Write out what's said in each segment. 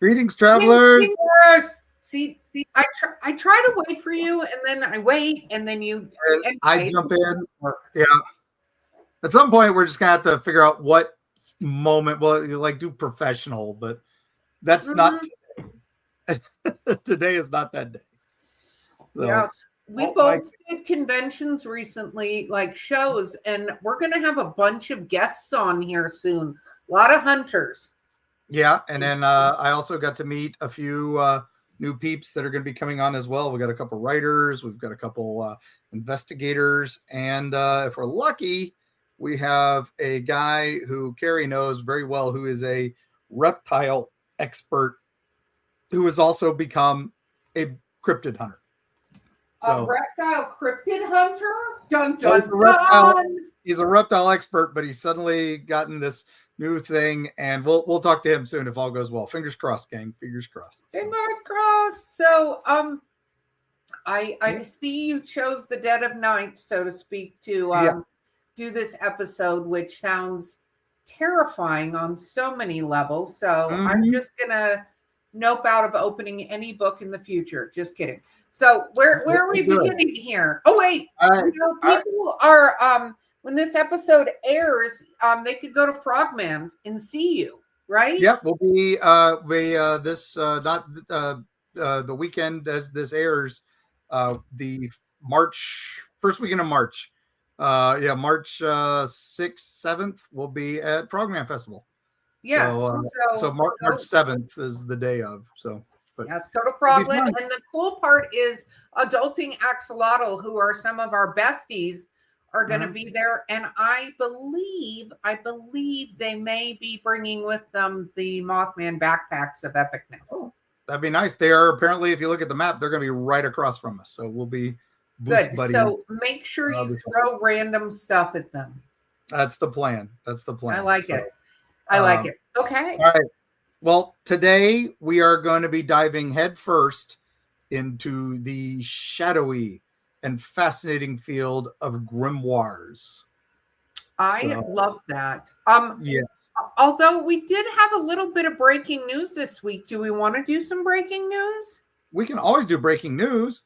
Greetings, travelers. Yes. See, I try to wait for you, and then I wait, and then you. And I jump in. Yeah. At some point, we're just gonna have to figure out what moment. Well, you like do professional, but that's not today. Today is not that day. So, Yes. We both did conventions recently, like shows, and we're going to have a bunch of guests on here soon. A lot of hunters. Yeah, and then I also got to meet a few new peeps that are going to be coming on as well. We got a couple writers, we've got a couple investigators, and if we're lucky, we have a guy who Carrie knows very well, who is a reptile expert, who has also become a cryptid hunter. So, a reptile cryptid hunter? Dun, dun, dun. He's a reptile expert, but he's suddenly gotten this new thing, and we'll talk to him soon if all goes well. Fingers crossed, gang. Fingers crossed. Fingers crossed. So, I see you chose the dead of night, so to speak, to do this episode, which sounds terrifying on so many levels. So I'm just gonna nope out of opening any book in the future. Just kidding. So where are we beginning here? Oh wait, people are when this episode airs, they could go to Frogman and see you, right? Yep, we'll be this not the weekend as this airs, the first weekend of March. March 6th, 7th, we'll be at Frogman Festival. Yes. So March 7th is the day of. So, but yes, go to Frogland. And the cool part is Adulting Axolotl, who are some of our besties, are going to be there. And I believe they may be bringing with them the Mothman backpacks of epicness. Oh, that'd be nice. They are apparently, if you look at the map, they're going to be right across from us. So we'll be good. So make sure you throw random stuff at them. That's the plan. I like it. I like it. Okay. All right. Well, today we are going to be diving headfirst into the shadowy and fascinating field of grimoires. I love that. Yes. Although we did have a little bit of breaking news this week. Do we want to do some breaking news? We can always do breaking news.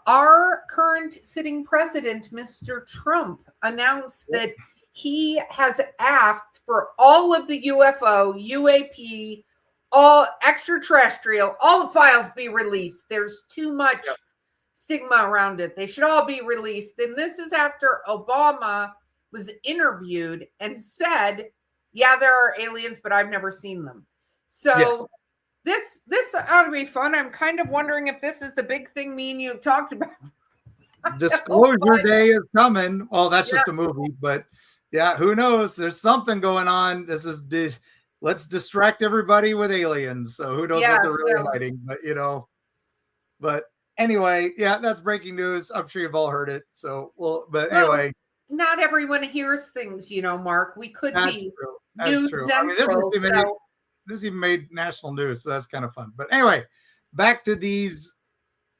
Our current sitting president, Mr. Trump, announced that he has asked for all of the UFO, UAP, all extraterrestrial, all the files be released. There's too much stigma around it. They should all be released. And this is after Obama was interviewed and said, yeah, there are aliens, but I've never seen them. So this ought to be fun. I'm kind of wondering if this is the big thing me and you have talked about. Disclosure Day is coming. Oh, that's just a movie, but who knows? There's something going on. This is let's distract everybody with aliens. So who knows what they're really hiding? But anyway, that's breaking news. I'm sure you've all heard it. So anyway, not everyone hears things, Mark. We could be news true. central. This even made national news, so that's kind of fun. But anyway, back to these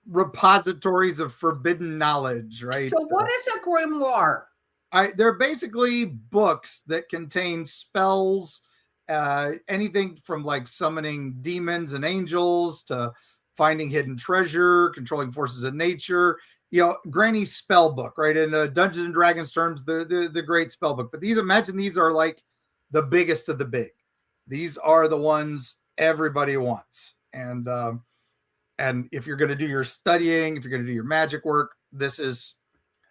repositories of forbidden knowledge, right? So what is a grimoire? They're basically books that contain spells, anything from like summoning demons and angels to finding hidden treasure, controlling forces of nature. Granny's spell book, right? In Dungeons and Dragons terms, the great spell book. But imagine these are like the biggest of the big. These are the ones everybody wants. And if you're going to do your studying, if you're going to do your magic work, this is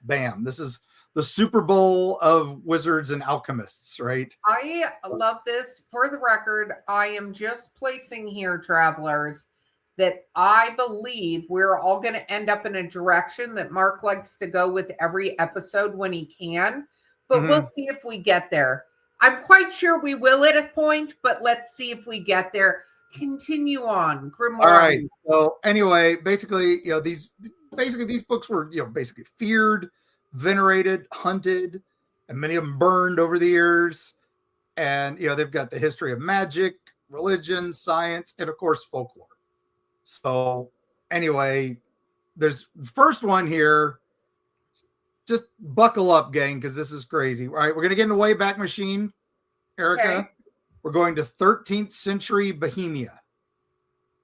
the Super Bowl of wizards and alchemists, right? I love this. For the record, I am just placing here, travelers, that I believe we're all going to end up in a direction that Mark likes to go with every episode when he can. But we'll see if we get there. I'm quite sure we will at a point, but let's see if we get there. Continue on. Grimoire. All right. So anyway, basically, these books were, basically feared, venerated, hunted, and many of them burned over the years. And, they've got the history of magic, religion, science, and of course, folklore. So anyway, there's the first one here. Just buckle up, gang, because this is crazy. All right, we're going to get in the Wayback Machine, Erica. we're going to 13th century Bohemia.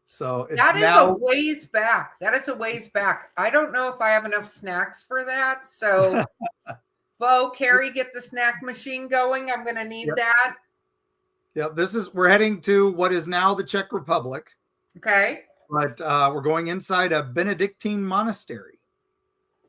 So it's that is now a ways back. That is a ways back. I don't know if I have enough snacks for that. So, Bo, Carrie, get the snack machine going. I'm going to need that. Yeah, we're heading to what is now the Czech Republic. Okay. But we're going inside a Benedictine monastery.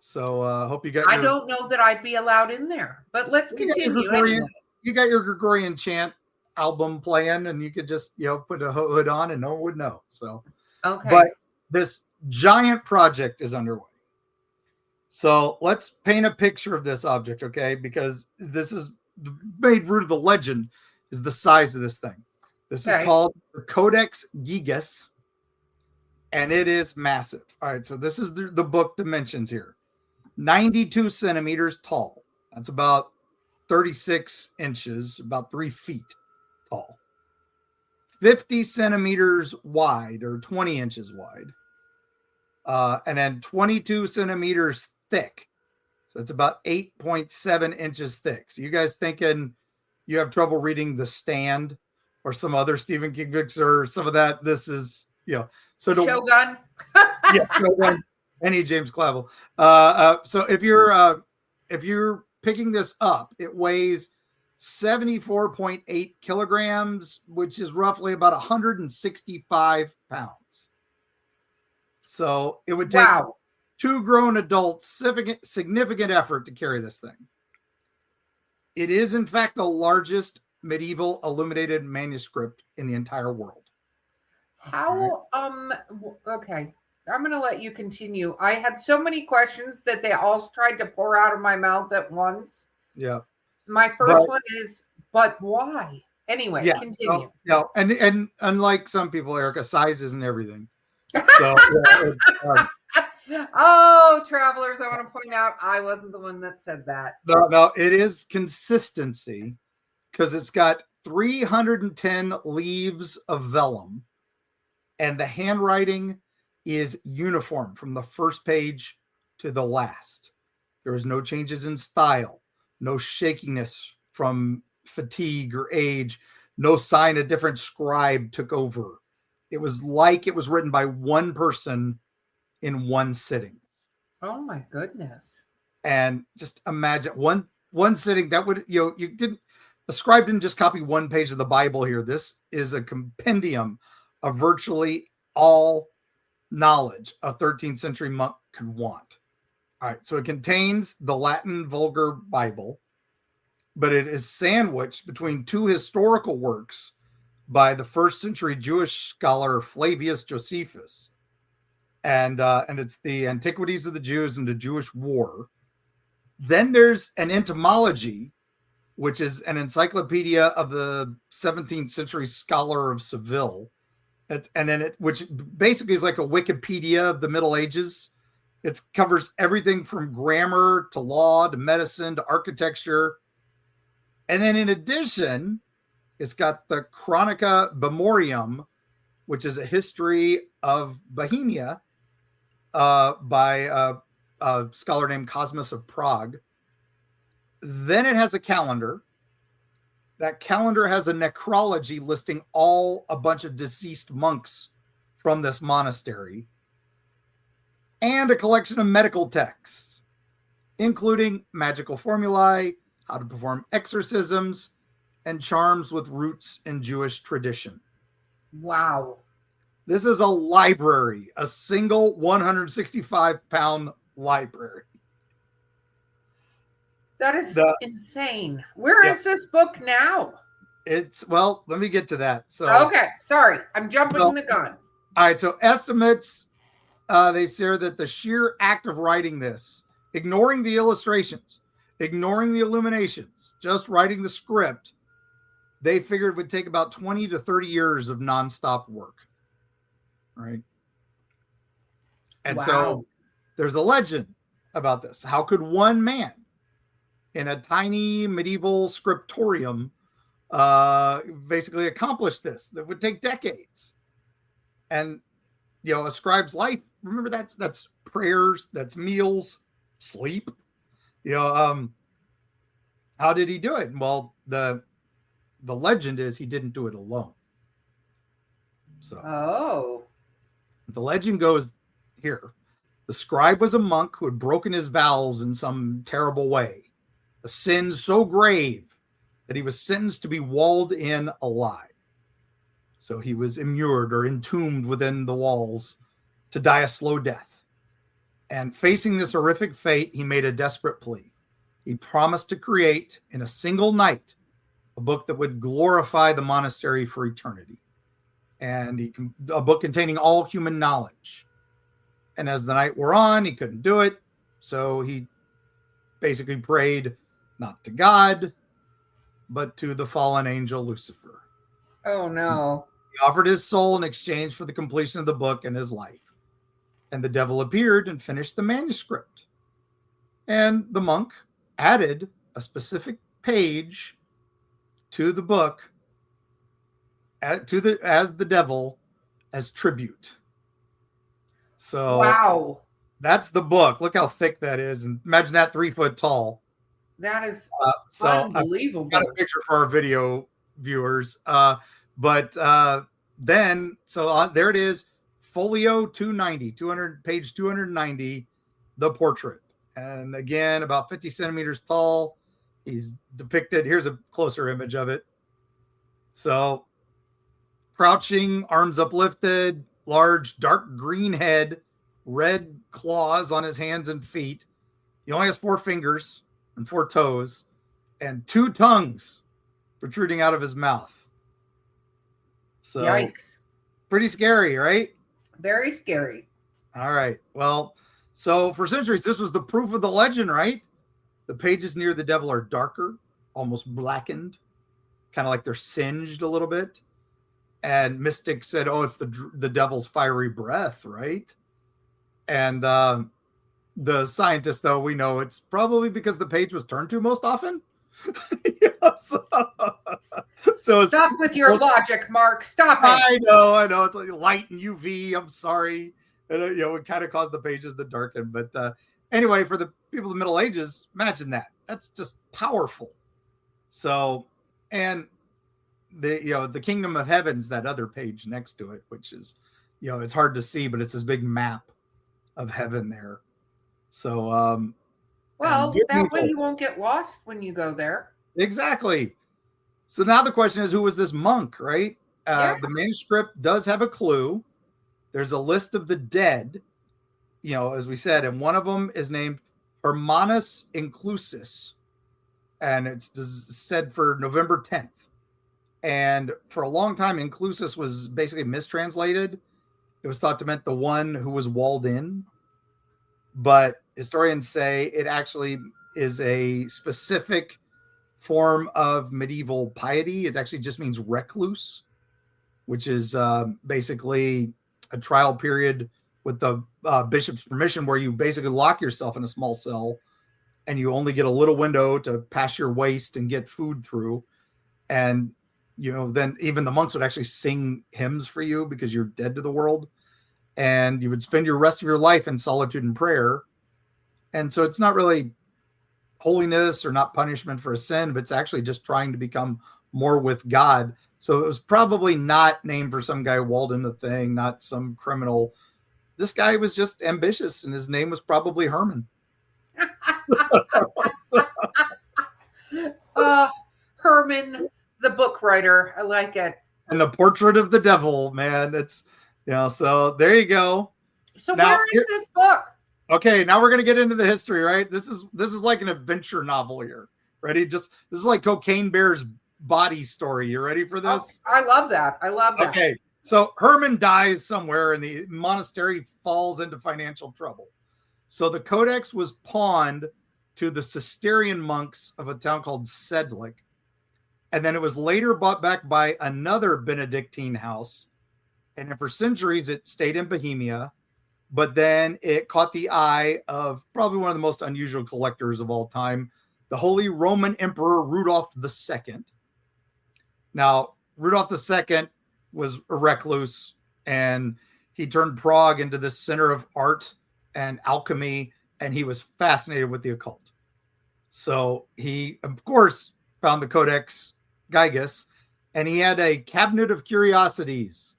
So hope you got I don't know that I'd be allowed in there, but let's continue. You got your Gregorian chant album playing, and you could just, put a hood on and no one would know. So, okay. But this giant project is underway. So let's paint a picture of this object, okay? Because this is the main root of the legend is the size of this thing. This is called the Codex Gigas. And it is massive. All right, so this is the book dimensions here. 92 centimeters tall. That's about 36 inches, about 3 feet tall. 50 centimeters wide, or 20 inches wide. And then 22 centimeters thick. So it's about 8.7 inches thick. So you guys thinking you have trouble reading The Stand or some other Stephen King books or some of that? This is, So Shogun. Shogun. Any James Clavell. So if you're picking this up, it weighs 74.8 kilograms, which is roughly about 165 pounds. So it would take 2 grown adults significant effort to carry this thing. It is, in fact, the largest medieval illuminated manuscript in the entire world. How, okay, I'm going to let you continue. I had so many questions that they all tried to pour out of my mouth at once. Yeah. My first one is, but why? Anyway, continue. And unlike some people, Erica, size isn't everything. So, travelers, I want to point out, I wasn't the one that said that. No, it is consistency because it's got 310 leaves of vellum. And the handwriting is uniform from the first page to the last. There was no changes in style, no shakiness from fatigue or age, no sign a different scribe took over. It was like it was written by one person in one sitting. Oh my goodness. And just imagine one sitting that would, the scribe didn't just copy one page of the Bible here. This is a compendium of virtually all knowledge a 13th century monk could want. All right, so it contains the Latin Vulgar Bible, but it is sandwiched between 2 historical works by the 1st century Jewish scholar Flavius Josephus. And it's the Antiquities of the Jews and the Jewish War. Then there's an entomology, which is an encyclopedia of the 17th century scholar of Seville. Which basically is like a Wikipedia of the Middle Ages. It covers everything from grammar to law to medicine to architecture. And then in addition, it's got the Chronica Memoriam, which is a history of Bohemia by a scholar named Cosmas of Prague. Then it has a calendar. That calendar has a necrology listing a bunch of deceased monks from this monastery, and a collection of medical texts, including magical formulae, how to perform exorcisms, and charms with roots in Jewish tradition. Wow. This is a library, a single 165-pound library. That is insane. Where is this book now? Let me get to that. So okay, sorry, I'm jumping the gun. All right, so estimates, they say that the sheer act of writing this, ignoring the illustrations, ignoring the illuminations, just writing the script, they figured it would take about 20 to 30 years of nonstop work. Right? And so there's a legend about this. How could one man in a tiny medieval scriptorium basically accomplish this? That would take decades. And, a scribe's life, remember that's prayers, that's meals, sleep. How did he do it? Well, the the legend is he didn't do it alone. So the legend goes here. The scribe was a monk who had broken his vows in some terrible way, a sin so grave that he was sentenced to be walled in alive. So he was immured or entombed within the walls to die a slow death. And facing this horrific fate, he made a desperate plea. He promised to create in a single night a book that would glorify the monastery for eternity. And a book containing all human knowledge. And as the night wore on, he couldn't do it. So he basically prayed not to God, but to the fallen angel Lucifer. Oh, no. He offered his soul in exchange for the completion of the book and his life. And the devil appeared and finished the manuscript. And the monk added a specific page to the book as the devil as tribute. So wow, that's the book. Look how thick that is, and imagine that 3 foot tall. That is unbelievable. Got a picture for our video viewers. But then there it is, folio 290, page 290, the portrait, and again about 50 centimeters tall. He's depicted. Here's a closer image of it. So, crouching, arms uplifted, large dark green head, red claws on his hands and feet. He only has 4 fingers and 4 toes, and 2 tongues protruding out of his mouth. So, yikes. Pretty scary, right? Very scary. All right. Well, so for centuries, this was the proof of the legend, right? The pages near the devil are darker, almost blackened, kind of like they're singed a little bit. And mystics said, oh, it's the devil's fiery breath, right? And the scientists, though, we know it's probably because the page was turned to most often. So stop with your logic, Mark. Stop it. I know. It's like light and UV. I'm sorry. And, it kind of caused the pages to darken. But anyway, for the people of the Middle Ages, imagine that. That's just powerful. So, and the Kingdom of Heaven's that other page next to it, which is, it's hard to see, but it's this big map of heaven there. So, well, that way you won't get lost when you go there. Exactly. So now the question is, who was this monk, right? The manuscript does have a clue. There's a list of the dead, as we said, and one of them is named Hermanus Inclusus, and it's said for November 10th. And for a long time, Inclusus was basically mistranslated. It was thought to mean the one who was walled in, but historians say it actually is a specific form of medieval piety. It actually just means recluse, which is basically a trial period with the bishop's permission where you basically lock yourself in a small cell and you only get a little window to pass your waist and get food through. And, then even the monks would actually sing hymns for you because you're dead to the world. And you would spend your rest of your life in solitude and prayer. And so it's not really holiness or not punishment for a sin, but it's actually just trying to become more with God. So it was probably not named for some guy walled in the thing, not some criminal. This guy was just ambitious, and his name was probably Herman. Herman, the book writer. I like it. And the portrait of the devil, man. It's, so there you go. So now, where is this book? Okay, now we're going to get into the history, right? This is like an adventure novel here. Ready? This is like Cocaine Bear's body story. You ready for this? Oh, I love that. Okay, so Herman dies somewhere and the monastery falls into financial trouble. So the codex was pawned to the Cistercian monks of a town called Sedlic. And then it was later bought back by another Benedictine house. And then for centuries, it stayed in Bohemia. But then it caught the eye of probably one of the most unusual collectors of all time, the Holy Roman Emperor Rudolph II. Now, Rudolph II was a recluse, and he turned Prague into the center of art and alchemy, and he was fascinated with the occult. So he, of course, found the Codex Gigas, and he had a cabinet of curiosities.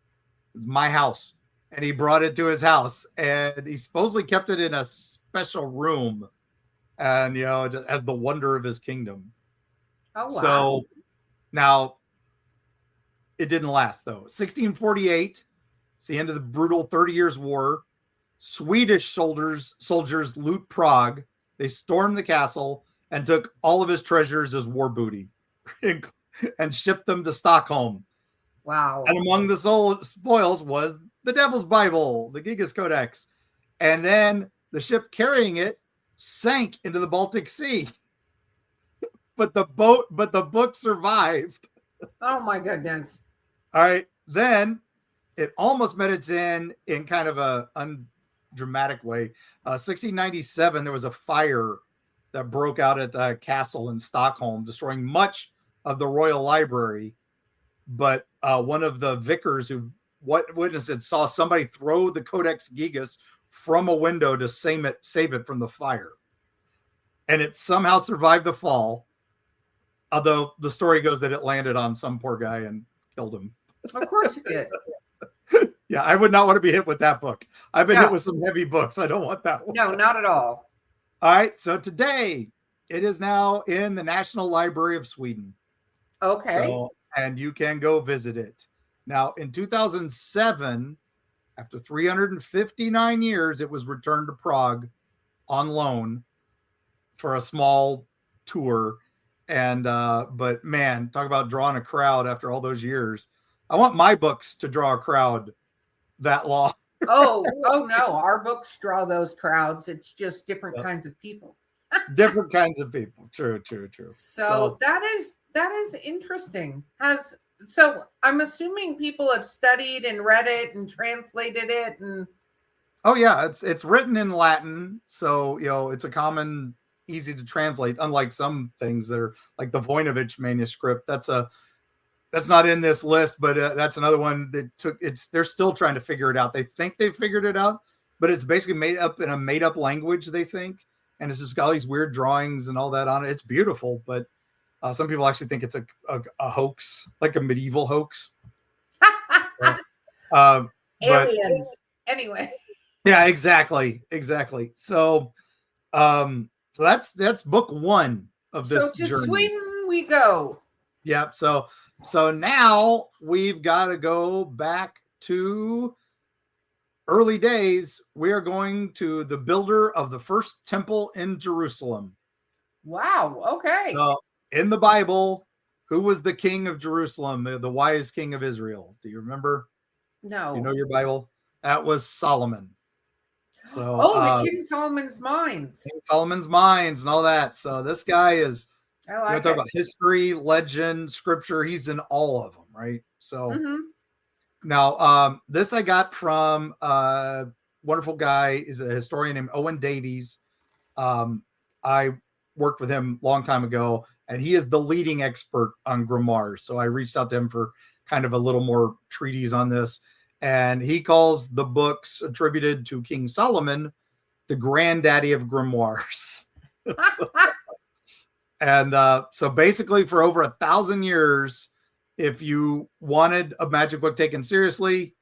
It's my house. And he brought it to his house, and he supposedly kept it in a special room, and as the wonder of his kingdom. Oh, wow. So now it didn't last, though. 1648, it's the end of the brutal 30 Years' War. Swedish soldiers loot Prague. They stormed the castle and took all of his treasures as war booty and shipped them to Stockholm. Wow. And among the spoils was the Devil's Bible, the Gigas Codex. And then the ship carrying it sank into the Baltic Sea. But the book survived. Oh my goodness. All right. Then it almost met its end in kind of a undramatic way. 1697, there was a fire that broke out at the castle in Stockholm, destroying much of the royal library. But one of the vicars who witnessed it saw somebody throw the Codex Gigas from a window to save it from the fire. And it somehow survived the fall. Although the story goes that it landed on some poor guy and killed him. Of course it did. Yeah, I would not want to be hit with that book. I've been hit with some heavy books. I don't want that one. No, not at all. All right. So today it is now in the National Library of Sweden. Okay. And you can go visit it. Now, in 2007, after 359 years, it was returned to Prague on loan for a small tour. And but man, talk about drawing a crowd after all those years. I want my books to draw a crowd that long. Oh no, our books draw those crowds. It's just different kinds of people. Different kinds of people. True. So that is interesting. So I'm assuming people have studied and read it and translated it and oh yeah, it's written in Latin, so it's a common, easy to translate, unlike some things that are like the Voinovich manuscript. That's not in this list, but that's another one that they're still trying to figure it out. They think they figured it out, but it's basically made up in a made up language, they think. And it's just got all these weird drawings and all that on it. It's beautiful, but some people actually think it's a hoax, like a medieval hoax. Aliens. Anyway. Yeah, exactly. So that's book one of this journey. So to Sweden we go. Yep. So now we've got to go back to early days. We are going to the builder of the first temple in Jerusalem. Wow. Okay. So in the Bible, who was the king of Jerusalem, the wise king of Israel? Do you remember? No. You know your Bible? That was Solomon. So the King Solomon's Mines. King Solomon's Mines and all that. So this guy is I talk about history, legend, scripture. He's in all of them, right? So now this I got from a wonderful guy, is a historian named Owen Davies. I worked with him a long time ago, and he is the leading expert on grimoires. So I reached out to him for kind of a little more treatise on this. And he calls the books attributed to King Solomon the granddaddy of grimoires. So basically for over 1,000 years, if you wanted a magic book taken seriously,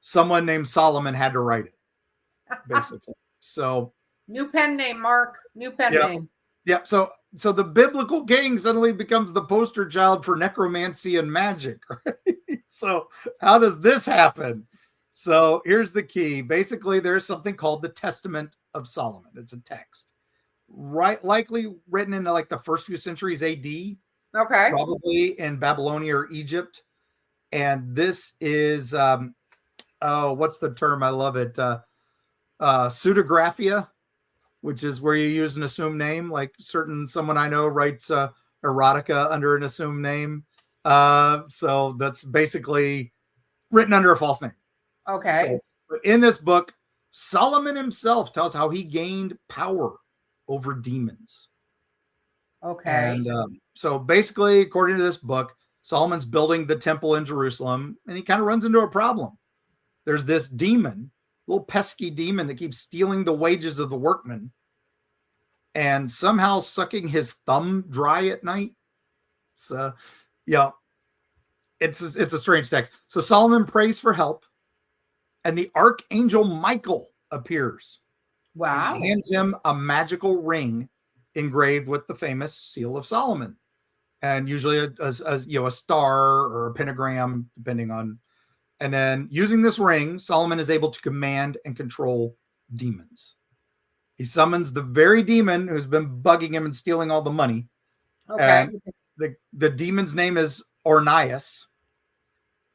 someone named Solomon had to write it, basically. So new pen name, Mark. New pen name. Yep. So the biblical king suddenly becomes the poster child for necromancy and magic, right? So how does this happen? So here's the key. Basically, there's something called the Testament of Solomon. It's a text, right? Likely written in like the first few centuries AD. Okay. Probably in Babylonia or Egypt. And this is, what's the term? I love it. Pseudographia, which is where you use an assumed name. Like someone I know writes erotica under an assumed name. So that's basically written under a false name. Okay. So, but in this book, Solomon himself tells how he gained power over demons. Okay. And so basically, according to this book, Solomon's building the temple in Jerusalem, and he kind of runs into a problem. There's this demon, little pesky demon that keeps stealing the wages of the workmen and somehow sucking his thumb dry at night. So, yeah. it's a strange text. So Solomon prays for help, and the archangel Michael appears. Wow. And hands him a magical ring engraved with the famous Seal of Solomon, and usually a star or a pentagram, depending on. And then using this ring, Solomon is able to command and control demons. He summons the very demon who's been bugging him and stealing all the money. Okay. And the demon's name is Ornias.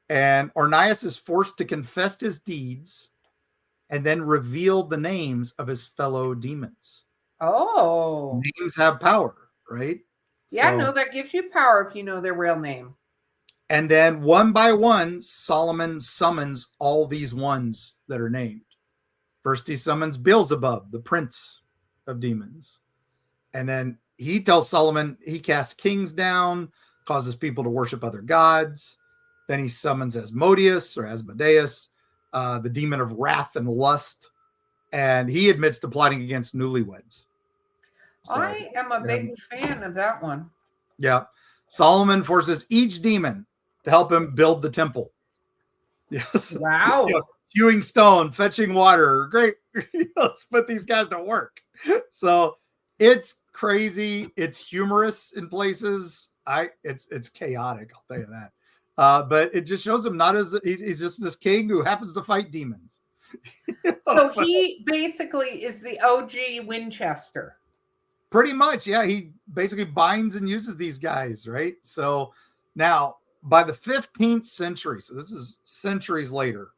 And Ornias is forced to confess his deeds and then reveal the names of his fellow demons. Oh. Names have power, right? Yeah, no, that gives you power if you know their real name. And then one by one, Solomon summons all these ones that are named. First, he summons Beelzebub, the prince of demons. And then he tells Solomon he casts kings down, causes people to worship other gods. Then he summons Asmodeus or Asmodeus, the demon of wrath and lust. And he admits to plotting against newlyweds. So, I am a big fan of that one. Yeah. Solomon forces each demon to help him build the temple. Yes. Wow. Hewing stone, fetching water. Great. Let's put these guys to work. So it's crazy. It's humorous in places. It's chaotic, I'll tell you that. But it just shows him not as he's just this king who happens to fight demons. So he basically is the OG Winchester. Pretty much, yeah. He basically binds and uses these guys, right? So now by the 15th century, so this is centuries later,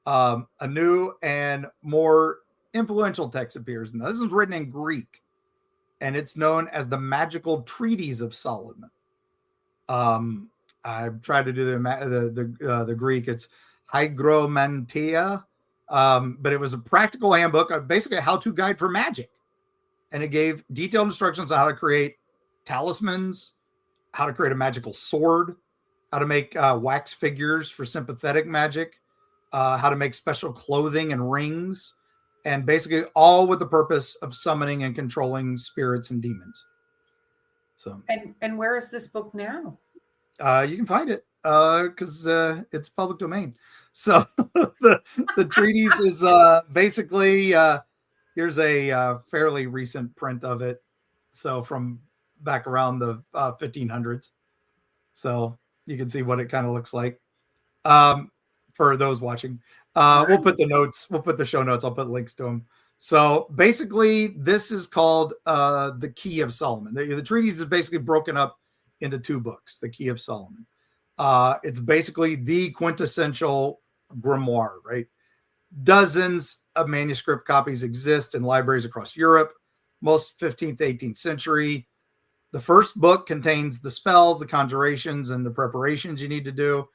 a new and more influential text appears. Now, this one's written in Greek, and it's known as the Magical Treatise of Solomon. I've tried to do the Greek. It's Hygromantia, but it was a practical handbook, basically a how-to guide for magic, and it gave detailed instructions on how to create talismans, how to create a magical sword, how to make wax figures for sympathetic magic, how to make special clothing and rings, and basically all with the purpose of summoning and controlling spirits and demons. So, and where is this book now? You can find it because it's public domain. So the treatise is basically here's a fairly recent print of it. So from back around the 1500s. So you can see what it kind of looks like. For those watching, we'll put the notes. We'll put the show notes. I'll put links to them. So basically, this is called the Key of Solomon. The treatise is basically broken up into two books. The Key of Solomon. It's basically the quintessential grimoire, right? Dozens of manuscript copies exist in libraries across Europe, most 15th to 18th century. The first book contains the spells, the conjurations, and the preparations you need to do.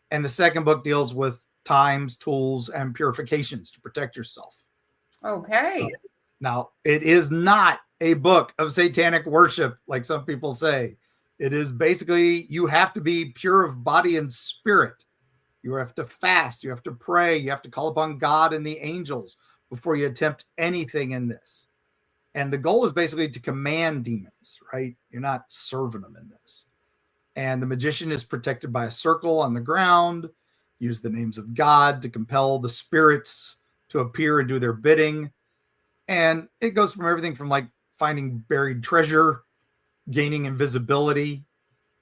And the second book deals with times, tools, and purifications to protect yourself. Okay. Now, it is not a book of satanic worship, like some people say. It is basically, you have to be pure of body and spirit. You have to fast. You have to pray. You have to call upon God and the angels before you attempt anything in this. And the goal is basically to command demons, right? You're not serving them in this. And the magician is protected by a circle on the ground. Use the names of God to compel the spirits to appear and do their bidding. And it goes from everything from like finding buried treasure, gaining invisibility,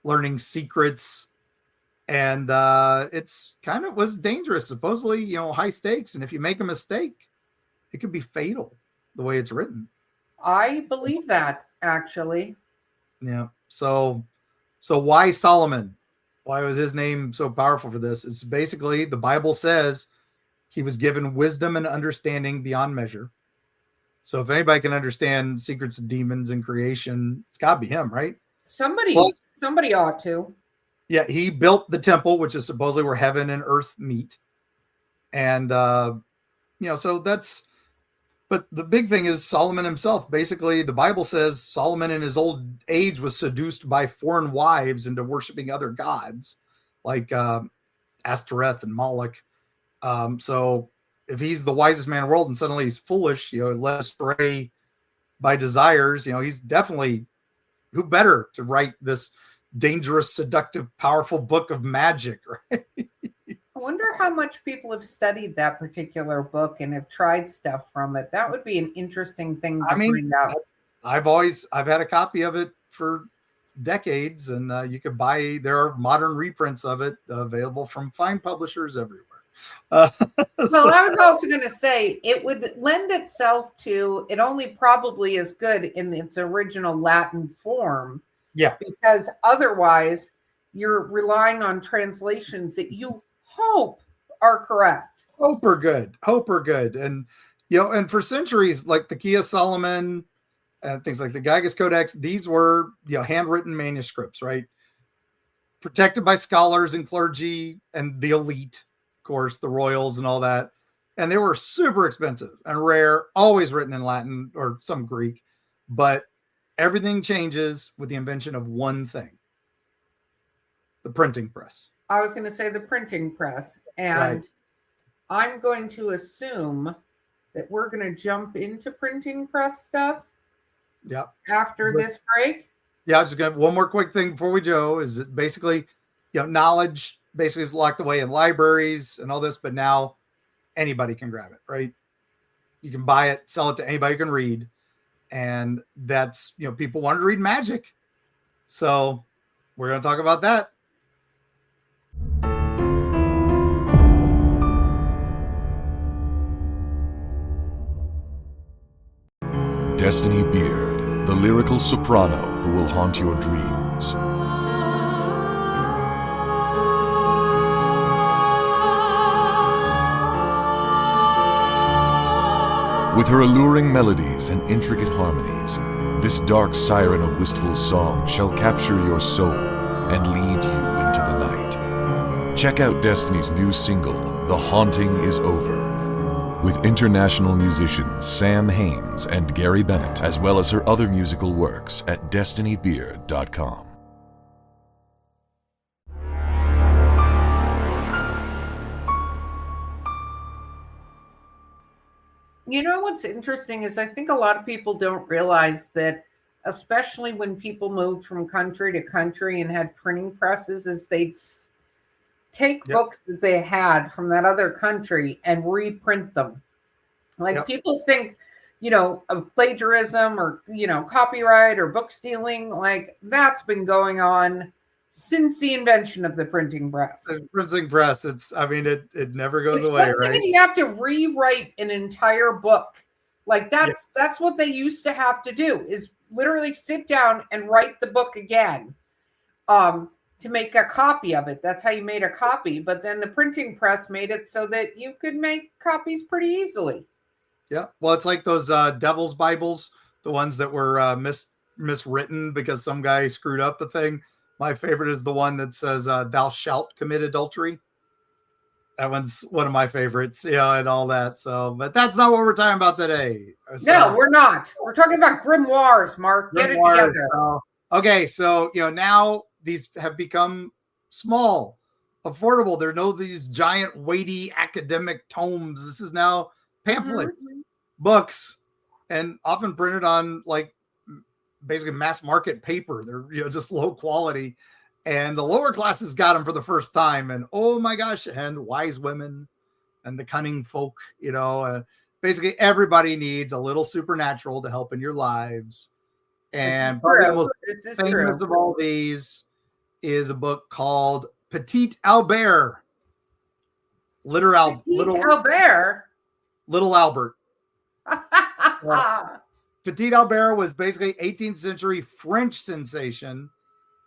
learning secrets. And it's kind of was dangerous, supposedly, high stakes. And if you make a mistake, it could be fatal the way it's written. I believe that, actually. Yeah. So why Solomon? Why was his name so powerful for this? It's basically the Bible says he was given wisdom and understanding beyond measure. So if anybody can understand secrets of demons and creation, it's got to be him, right? Somebody ought to. Yeah, he built the temple, which is supposedly where heaven and earth meet. And, so that's, but the big thing is Solomon himself. Basically, the Bible says Solomon in his old age was seduced by foreign wives into worshiping other gods like Ashtoreth and Moloch. So if he's the wisest man in the world and suddenly he's foolish, led astray by desires, he's definitely who better to write this dangerous, seductive, powerful book of magic, right? I wonder how much people have studied that particular book and have tried stuff from it. That would be an interesting thing to find out. I've had a copy of it for decades, and you could buy. There are modern reprints of it available from fine publishers everywhere. Well, I was also going to say it would lend itself to it only probably is good in its original Latin form. Yeah, because otherwise you're relying on translations that you hope are correct. Hope are good, and and for centuries, like the Key of Solomon and things like the Gygas Codex, these were handwritten manuscripts, right? Protected by scholars and clergy and the elite, of course, the royals and all that. And they were super expensive and rare, always written in Latin or some Greek. But everything changes with the invention of one thing: the printing press. I was going to say the printing press. And right. I'm going to assume that we're going to jump into printing press stuff. Yeah. After this break. Yeah, I'm just going to one more quick thing before we go is that basically, knowledge basically is locked away in libraries and all this, but now anybody can grab it, right? You can buy it, sell it to anybody who can read. And that's, people wanted to read magic. So we're going to talk about that. Destiny Beard, the lyrical soprano who will haunt your dreams. With her alluring melodies and intricate harmonies, this dark siren of wistful song shall capture your soul and lead you into the night. Check out Destiny's new single, The Haunting Is Over, with international musicians Sam Haines and Gary Bennett, as well as her other musical works at destinybeard.com. You know what's interesting is I think a lot of people don't realize that, especially when people moved from country to country and had printing presses, is they'd take books that they had from that other country and reprint them. Like people think, of plagiarism or, copyright or book stealing, like that's been going on since the invention of the printing press. The printing press, it never goes away, right? You have to rewrite an entire book. Like that's what they used to have to do, is literally sit down and write the book again to make a copy of it. That's how you made a copy. But then the printing press made it so that you could make copies pretty easily. Yeah. Well, it's like those Devil's Bibles, the ones that were miswritten because some guy screwed up the thing. My favorite is the one that says, thou shalt commit adultery. That one's one of my favorites, and all that. So, but that's not what we're talking about today. So, no, we're not. We're talking about grimoires, Mark. Get it together. Okay. So, now these have become small, affordable. There are no these giant, weighty academic tomes. This is now pamphlets, books, and often printed on basically mass market paper. They're just low quality, and the lower classes got them for the first time. And oh my gosh, and wise women and the cunning folk, basically everybody needs a little supernatural to help in your lives. And probably the most famous of all these is a book called Petit Albert. Little Albert. Petit Albert was basically 18th century French sensation,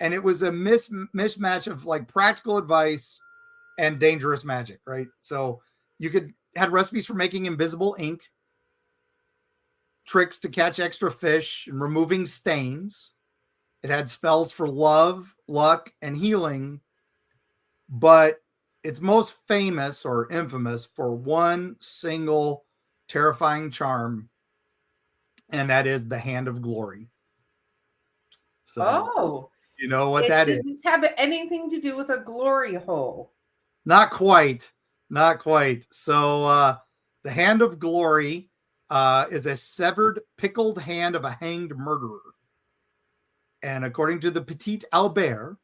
and it was a mismatch of practical advice and dangerous magic, right? So you had recipes for making invisible ink, tricks to catch extra fish, and removing stains. It had spells for love, luck, and healing, but it's most famous or infamous for one single terrifying charm, and that is the Hand of Glory. So, you know what that is? Does this have anything to do with a glory hole? Not quite. So the Hand of Glory is a severed, pickled hand of a hanged murderer. And according to the Petit Albert,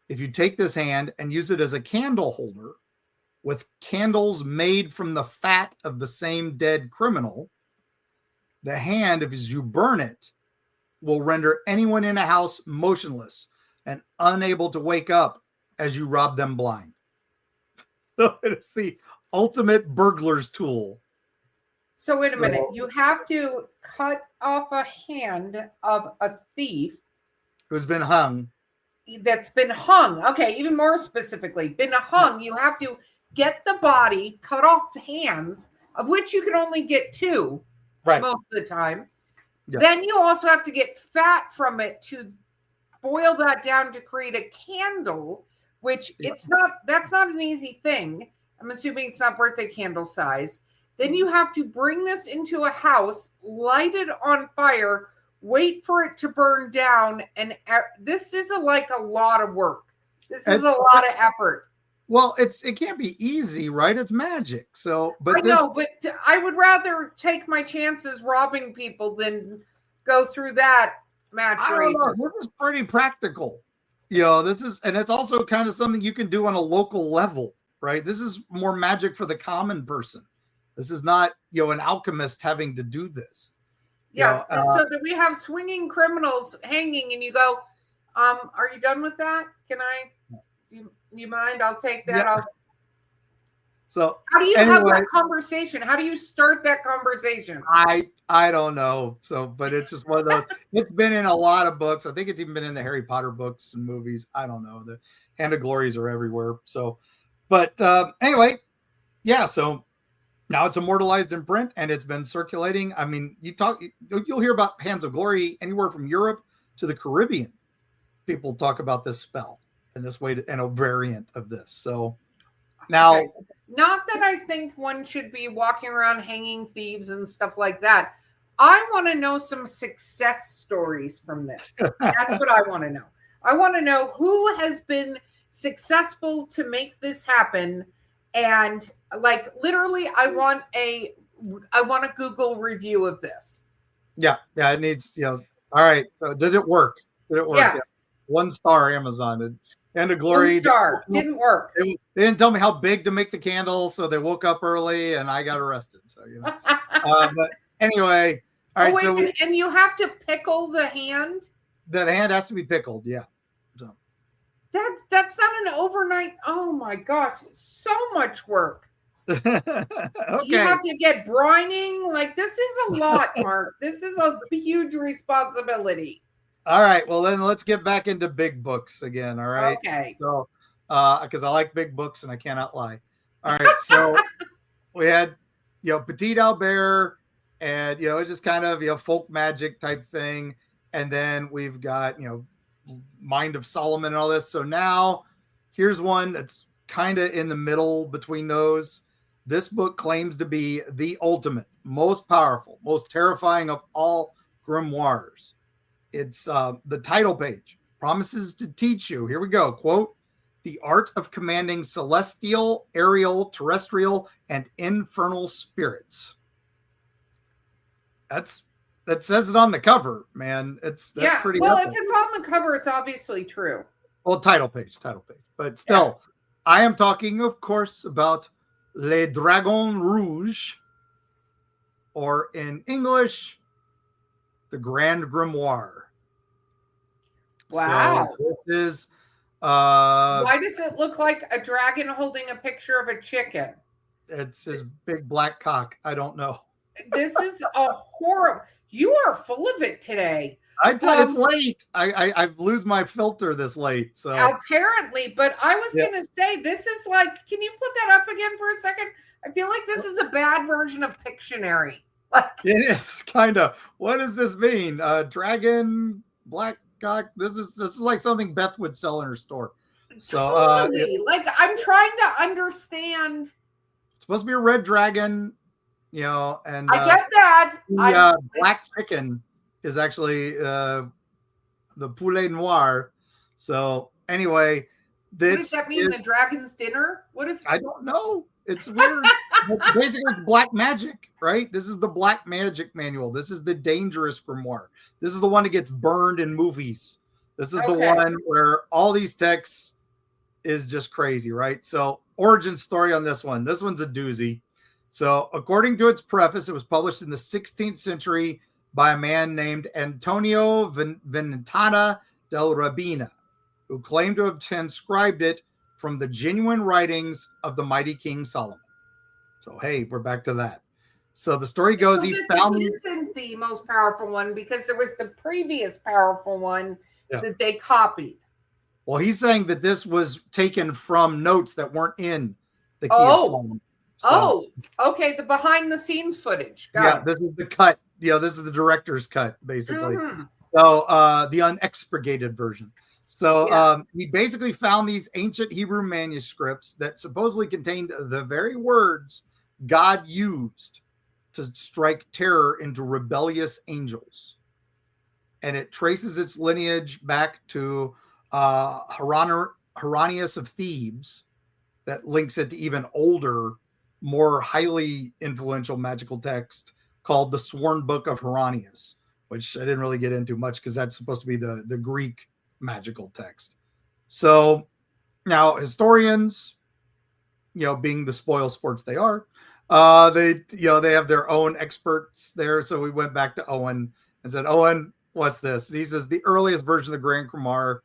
if you take this hand and use it as a candle holder with candles made from the fat of the same dead criminal, the hand, if you burn it, will render anyone in a house motionless and unable to wake up as you rob them blind. So it's the ultimate burglar's tool. So wait a minute. You have to cut off a hand of a thief who's been hung. That's been hung. Okay, even more specifically, been hung. You have to get the body, cut off the hands, of which you can only get 2 most of the time. Yeah. Then you also have to get fat from it to boil that down to create a candle, which that's not an easy thing. I'm assuming it's not birthday candle size. Then you have to bring this into a house, light it on fire, wait for it to burn down. And this is a lot of work. This is a lot of effort. Well, it can't be easy, right? It's magic. So, but I would rather take my chances robbing people than go through that maturation. I don't know. This is pretty practical. And it's also kind of something you can do on a local level, right? This is more magic for the common person. This is not, an alchemist having to do this. Yes. So that we have swinging criminals hanging and you go, are you done with that? Can I, do you mind? I'll take that. Yeah. So how do you have that conversation? How do you start that conversation? I don't know. So, but it's just one of those, it's been in a lot of books. I think it's even been in the Harry Potter books and movies. I don't know. The Hand of Glories are everywhere. So, but anyway, yeah. So now it's immortalized in print and it's been circulating. I mean, you'll hear about Hands of Glory anywhere from Europe to the Caribbean. People talk about this spell and this way and a variant of this. So now, not that I think one should be walking around hanging thieves and stuff like that. I want to know some success stories from this. That's what I want to know. I want to know who has been successful to make this happen. And literally, I want a Google review of this. Yeah. It needs, all right. So does it work? Did it work? Yes. Yeah. 1 star Amazon. End of Glory. 1 star. Didn't work. They didn't tell me how big to make the candle, so they woke up early and I got arrested. So but anyway, all right. And you have to pickle the hand. The hand has to be pickled. Yeah. So that's not an overnight. Oh my gosh, so much work. Okay. You have to get brining. This is a lot, Mark. This is a huge responsibility. All right. Well, then let's get back into big books again. All right. Okay. So, because I like big books and I cannot lie. All right. So we had, Petit Albert and, it's just kind of, folk magic type thing. And then we've got, Mind of Solomon and all this. So now here's one that's kind of in the middle between those. This book claims to be the ultimate, most powerful, most terrifying of all grimoires. It's the title page promises to teach you. Here we go. Quote, the art of commanding celestial, aerial, terrestrial, and infernal spirits. That says it on the cover, man. That's pretty well, epic. If it's on the cover, it's obviously true. Well, title page. But still, I am talking, of course, about Les Dragons Rouges, or in English, the Grand Grimoire. Wow. So this is why does it look like a dragon holding a picture of a chicken? It's his big black cock. I don't know. This is a horrible. You are full of it today. It's late. I lose my filter this late. So apparently, but I was gonna say this is can you put that up again for a second? I feel like this is a bad version of Pictionary. It is kind of. What does this mean? Dragon, black cock. This is like something Beth would sell in her store. So totally. I'm trying to understand. It's supposed to be a red dragon, and I get that. The black chicken is actually the poulet noir. So anyway, what does that mean? The dragon's dinner? What is? I don't know. It's weird. Basically, it's black magic, right? This is the black magic manual. This is the dangerous grimoire. This is the one that gets burned in movies. This is the one where all these texts is just crazy, right? So origin story on this one. This one's a doozy. So according to its preface, it was published in the 16th century by a man named Antonio Ventana del Rabina, who claimed to have transcribed it from the genuine writings of the mighty King Solomon. So, hey, we're back to that. So the story goes, this isn't the most powerful one because there was the previous powerful one that they copied. Well, he's saying that this was taken from notes that weren't in the Key of Solomon. So, okay. The behind the scenes footage. Got it. This is the cut. This is the director's cut, basically. Mm-hmm. So the unexpurgated version. So he basically found these ancient Hebrew manuscripts that supposedly contained the very words God used to strike terror into rebellious angels. And it traces its lineage back to Hieronymus of Thebes, that links it to even older, more highly influential magical text called the Sworn Book of Hieronymus, which I didn't really get into much because that's supposed to be the Greek magical text. So now historians, being the spoil sports they are, they have their own experts there. So we went back to Owen and said, Owen, what's this? And he says the earliest version of the Grand Grimoire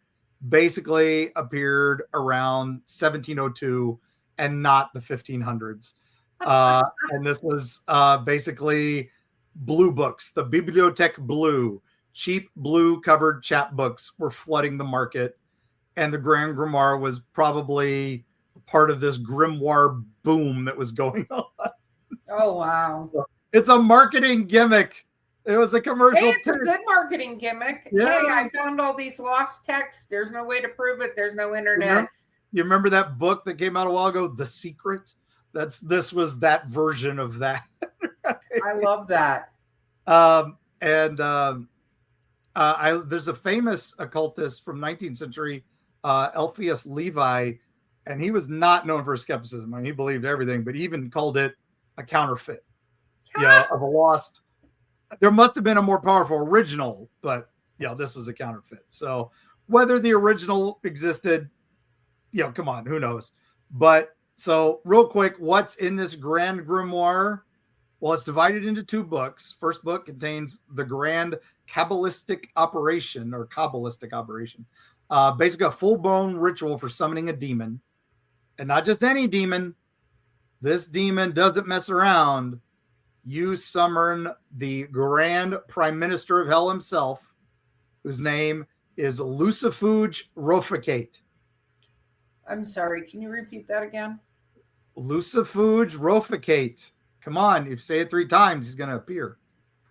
basically appeared around 1702 and not the 1500s. And this was basically blue books, the Bibliothèque Blue, cheap blue covered chapbooks were flooding the market. And the Grand Grimoire was probably part of this grimoire boom that was going on. Oh, wow. It's a marketing gimmick. It was a commercial. Hey, it's a good marketing gimmick. Yeah. Hey, I found all these lost texts. There's no way to prove it. There's no internet. You remember that book that came out a while ago, The Secret? This was that version of that. Right? I love that. There's a famous occultist from 19th century, Elphias Levi, and he was not known for skepticism. I mean, he believed everything, but he even called it a counterfeit. Of a lost. There must have been a more powerful original, but this was a counterfeit. So whether the original existed, come on, who knows? But so real quick, what's in this Grand Grimoire? Well, it's divided into two books. First book contains the Grand Kabbalistic Operation, basically a full-blown ritual for summoning a demon, and not just any demon. This demon doesn't mess around. You summon the Grand Prime Minister of Hell himself, whose name is Lucifuge Roficate. I'm sorry, can you repeat that again? Lucifuge Roficate. Come on, if you say it 3 times, he's going to appear.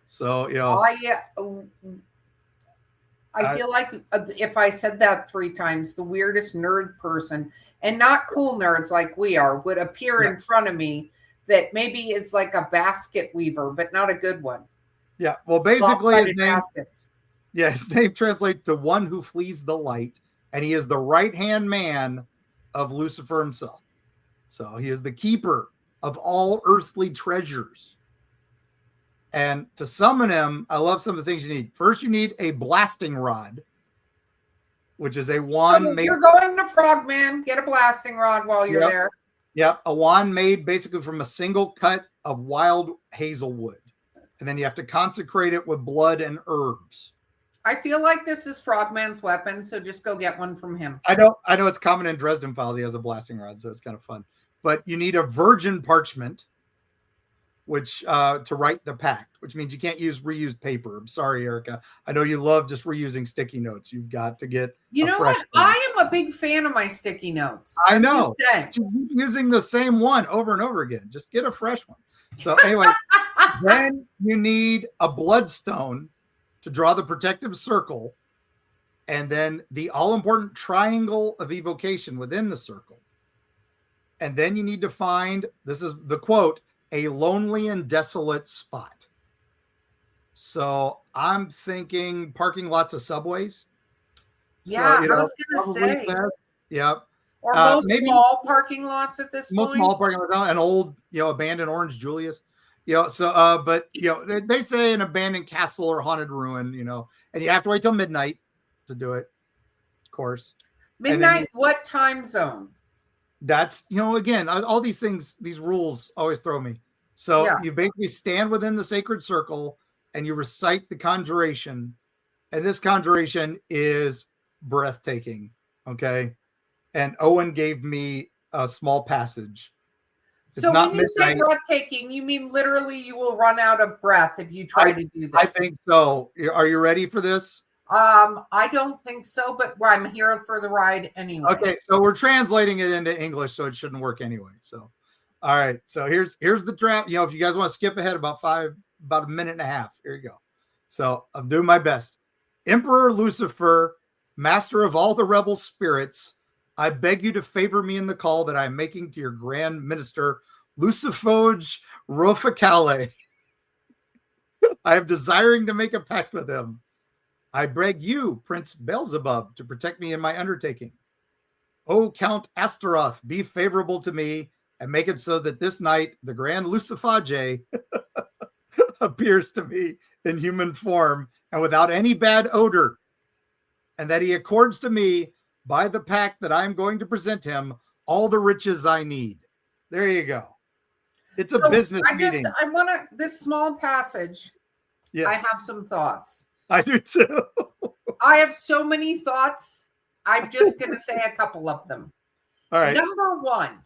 So, I feel like if I said that 3 times, the weirdest nerd person, and not cool nerds like we are, would appear in front of me that maybe is like a basket weaver, but not a good one. Yeah, well, basically his name translates to one who flees the light, and he is the right-hand man of Lucifer himself. So he is the keeper of all earthly treasures. And to summon him, I love some of the things you need. First, you need a blasting rod, which is a wand. You're going to Frogman, get a blasting rod while you're there. Yep, a wand made basically from a single cut of wild hazelwood. And then you have to consecrate it with blood and herbs. I feel like this is Frogman's weapon, so just go get one from him. I know it's common in Dresden Files. He has a blasting rod, so it's kind of fun. But you need a virgin parchment, which to write the pact, which means you can't use reused paper. I'm sorry, Erica. I know you love just reusing sticky notes. You've got to get what? I am a big fan of my sticky notes. I know. Using the same one over and over again. Just get a fresh one. So anyway, then you need a bloodstone to draw the protective circle, and then the all-important triangle of evocation within the circle. And then you need to find, this is the quote, a lonely and desolate spot. So I'm thinking parking lots of subways. Yeah, I was going to say. Yep. Or most small parking lots at this point. Most small parking lots, an old, abandoned Orange Julius. But they say an abandoned castle or haunted ruin, and you have to wait till midnight to do it. course. Midnight, what time zone? That's, again, all these things, these rules always throw me. So Yeah. you basically stand within the sacred circle and you recite the conjuration. And this conjuration is breathtaking. Okay. And Owen gave me a small passage. It's so not when you say midnight. breathtaking, you mean literally you will run out of breath if you try to do this? I think so. Are you ready for this? I don't think so, but I'm here for the ride anyway. Okay, so we're translating it into English, so it shouldn't work anyway. So, all right. So here's the trap. If you guys want to skip ahead about a minute and a half, here you go. So I'm doing my best. Emperor Lucifer, master of all the rebel spirits, I beg you to favor me in the call that I'm making to your grand minister, Lucifoge Roficale. I am desiring to make a pact with him. I beg you, Prince Beelzebub, to protect me in my undertaking. O Count Astaroth, be favorable to me and make it so that this night the Grand Lucifage appears to me in human form and without any bad odor, and that he accords to me, by the pact that I'm going to present him, all the riches I need. There you go. It's a business meeting. I want this small passage. Yes. I have some thoughts. I do too. I have so many thoughts. I'm just going to say a couple of them. All right. Number one,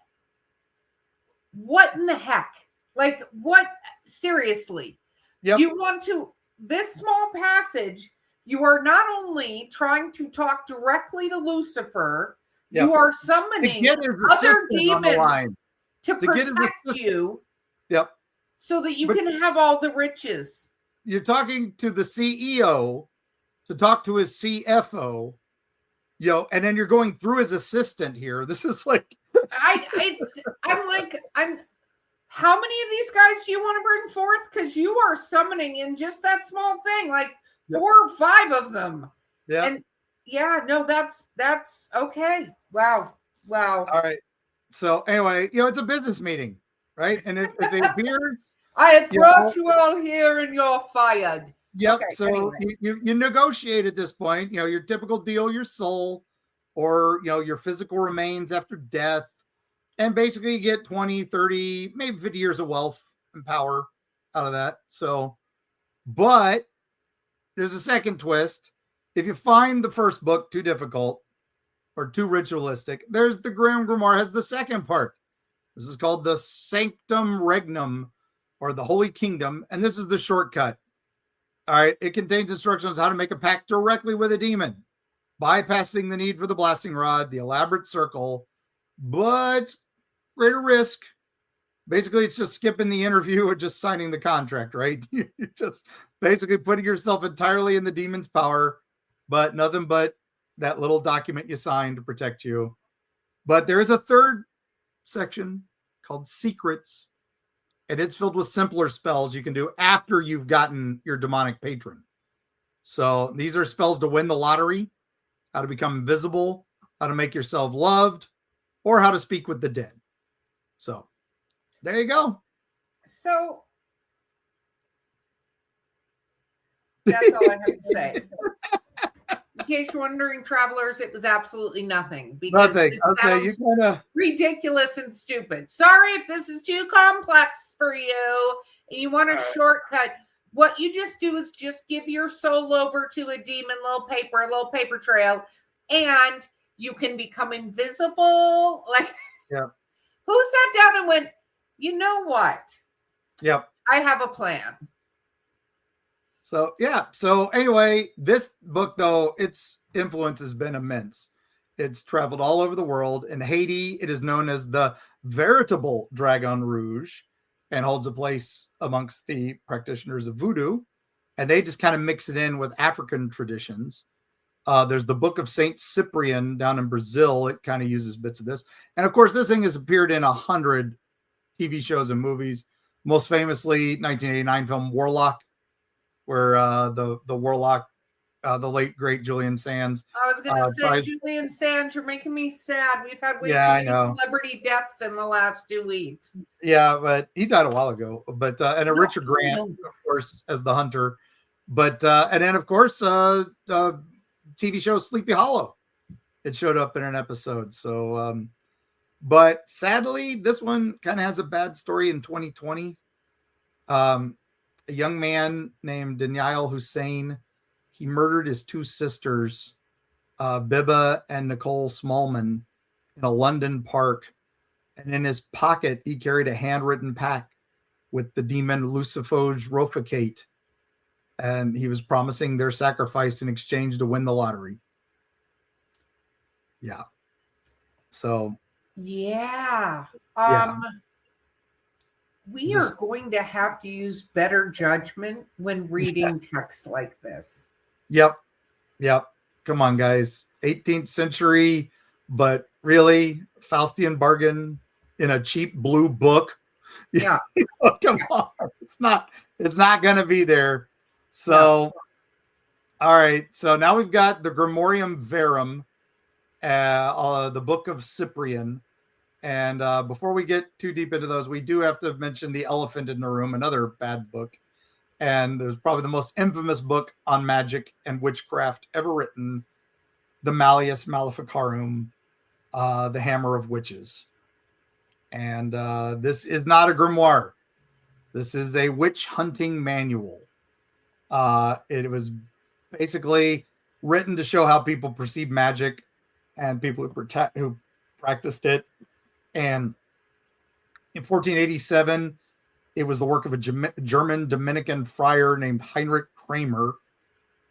what in the heck? Like, what? Seriously. Yep. You want to, this small passage, you are not only trying to talk directly to Lucifer, you are summoning other demons to protect you. Yep. So that you can have all the riches. You're talking to the CEO to talk to his CFO, and then you're going through his assistant here. This is like, I'm how many of these guys do you want to bring forth? Because you are summoning in just that small thing, like 4 or 5 of them. Yeah. And that's okay. Wow. All right. So anyway, it's a business meeting, right? And if it appears, I have brought you all here and you're fired. Yep. Okay, so anyway. you negotiate at this point, your typical deal, your soul, or your physical remains after death. And basically you get 20, 30, maybe 50 years of wealth and power out of that. So, but there's a second twist. If you find the first book too difficult or too ritualistic, there's the Grimoire has the second part. This is called the Sanctum Regnum, or the Holy Kingdom, and this is the shortcut. All right, it contains instructions on how to make a pact directly with a demon, bypassing the need for the blasting rod, the elaborate circle, but greater risk. Basically, it's just skipping the interview or just signing the contract, right? You're just basically putting yourself entirely in the demon's power, but nothing but that little document you signed to protect you. But there is a third section called Secrets, and it's filled with simpler spells you can do after you've gotten your demonic patron. So these are spells to win the lottery, how to become invisible, how to make yourself loved, or how to speak with the dead. So there you go. So that's all I have to say. In case you're wondering, travelers, it was absolutely nothing. Because nothing. Okay, you kind of ridiculous and stupid. Sorry if this is too complex for you and you want a shortcut. What you just do is just give your soul over to a demon, a little paper trail, and you can become invisible. Like, yeah. Who sat down and went, you know what? Yep. I have a plan. So, yeah. So anyway, this book, though, its influence has been immense. It's traveled all over the world. In Haiti, it is known as the veritable Dragon Rouge and holds a place amongst the practitioners of voodoo. And they just kind of mix it in with African traditions. There's the Book of Saint Cyprian down in Brazil. It kind of uses bits of this. And of course, this thing has appeared in 100 TV shows and movies. Most famously, 1989 film Warlock, where the Warlock, the late great Julian Sands. I was going to say, Julian Sands, you're making me sad. We've had way too many celebrity deaths in the last 2 weeks. Yeah, but he died a while ago. But and Richard Grant, of course, as the hunter. But and then of course, TV show Sleepy Hollow. it showed up in an episode. So, but sadly, this one kind of has a bad story in 2020. A young man named Daniel Hussein, he murdered his two sisters, Biba and Nicole Smallman, in a London park. And in his pocket, he carried a handwritten pact with the demon Lucifoge Roficate. And he was promising their sacrifice in exchange to win the lottery. Yeah. So. Yeah. Yeah. We are going to have to use better judgment when reading text like this. Yep. Come on, guys. 18th century, but really Faustian bargain in a cheap blue book. Yeah. Come on. It's not going to be there. So, all right. So now we've got the Grimorium Verum, the book of Cyprian. And before we get too deep into those, we do have to mention The Elephant in the Room, another bad book. And there's probably the most infamous book on magic and witchcraft ever written, the Malleus Maleficarum, the Hammer of Witches. And this is not a grimoire. This is a witch hunting manual. It was basically written to show how people perceive magic and people who practiced it. And in 1487, it was the work of a German Dominican friar named Heinrich Kramer.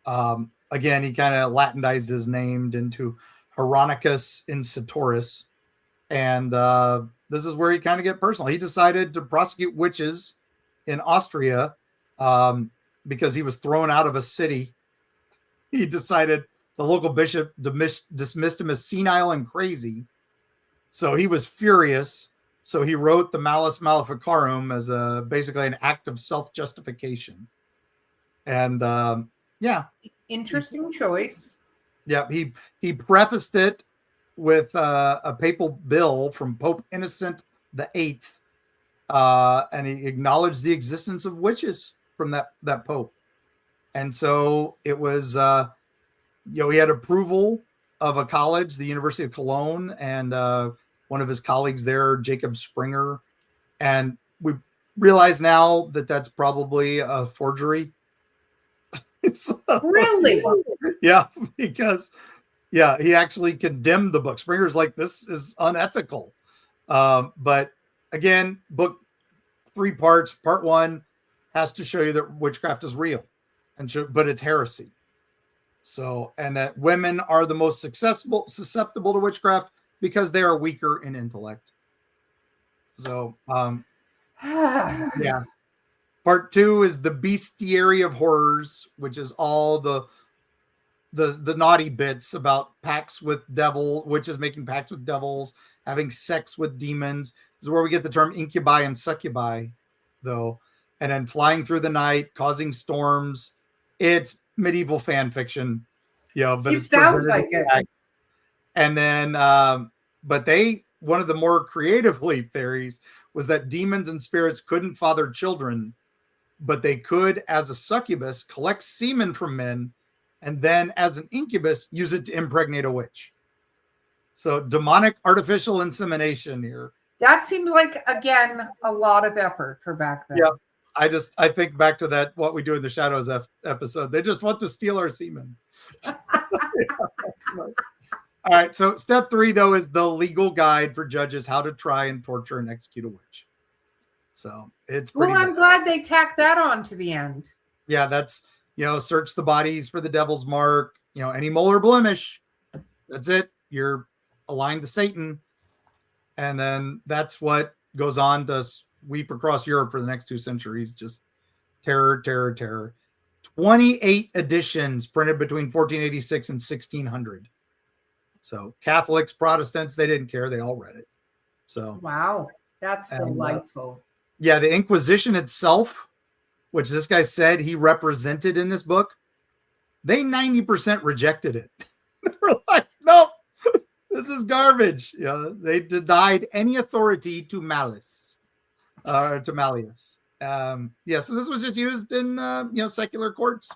Again, he kind of Latinized his name into Hieronicus Incitoris. And this is where he kind of get personal. He decided to prosecute witches in Austria because he was thrown out of a city. He decided the local bishop dismissed him as senile and crazy. So he was furious. So he wrote the Malleus Maleficarum as basically an act of self-justification. And Interesting choice. Yeah, he prefaced it with a papal bill from Pope Innocent VIII, and he acknowledged the existence of witches from that pope. And so it was, he had approval of a college, the University of Cologne, and one of his colleagues there, Jacob Springer. And we realize now that that's probably a forgery. So, really? Yeah, because he actually condemned the book. Springer's like, this is unethical. But again, book 3 parts. Part 1 has to show you that witchcraft is real, but it's heresy. So, and that women are the most susceptible to witchcraft because they are weaker in intellect. So, yeah. Part 2 is the bestiary of horrors, which is all the naughty bits about pacts with witches making pacts with devils, having sex with demons. This is where we get the term incubi and succubi, though. And then flying through the night, causing storms. It's medieval fan fiction, but it sounds like it. And then, but one of the more creatively theories was that demons and spirits couldn't father children, but they could, as a succubus, collect semen from men, and then as an incubus, use it to impregnate a witch. So demonic artificial insemination here. That seems like, again, a lot of effort for back then. Yeah. I think back to that What We Do in the Shadows episode. They just want to steal our semen. All right. So step 3, though, is the legal guide for judges how to try and torture and execute a witch. So it's pretty I'm glad they tacked that on to the end. Yeah, that's, search the bodies for the devil's mark, any mole or blemish. That's it. You're aligned to Satan. And then that's what goes on to sweep across Europe for the next 2 centuries. Just terror, terror, terror. 28 editions printed between 1486 and 1600. So Catholics, Protestants, they didn't care. They all read it. So wow, that's delightful. The Inquisition itself, which this guy said he represented in this book, they 90% rejected it. They were like, nope, this is garbage. They denied any authority to Malleus. So this was just used in secular courts.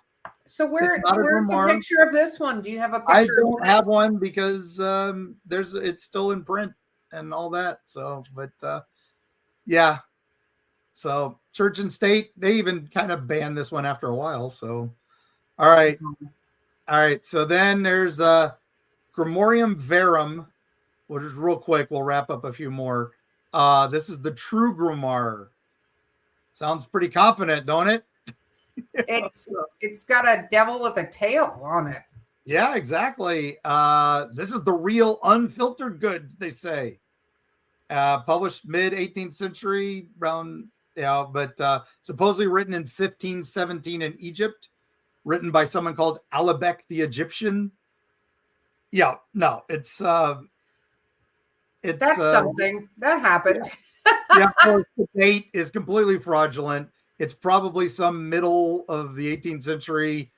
So It's not a where's the grimoire. picture of this one? Do you have a picture? I of don't this? have one because it's still in print and all that. So, but yeah. So Church and State, they even kind of banned this one after a while. So, all right. All right. So then there's Grimorium Verum, which is real quick. We'll wrap up a few more. This is the true Grimoire. Sounds pretty confident, don't it? It's got a devil with a tail on it. Yeah, exactly. This is the real unfiltered goods, they say. Published mid 18th century, around, but supposedly written in 1517 in Egypt, written by someone called Alabek the Egyptian. Yeah, no, it's That's something that happened. Yeah, of course, the date is completely fraudulent. It's probably some middle of the 18th century,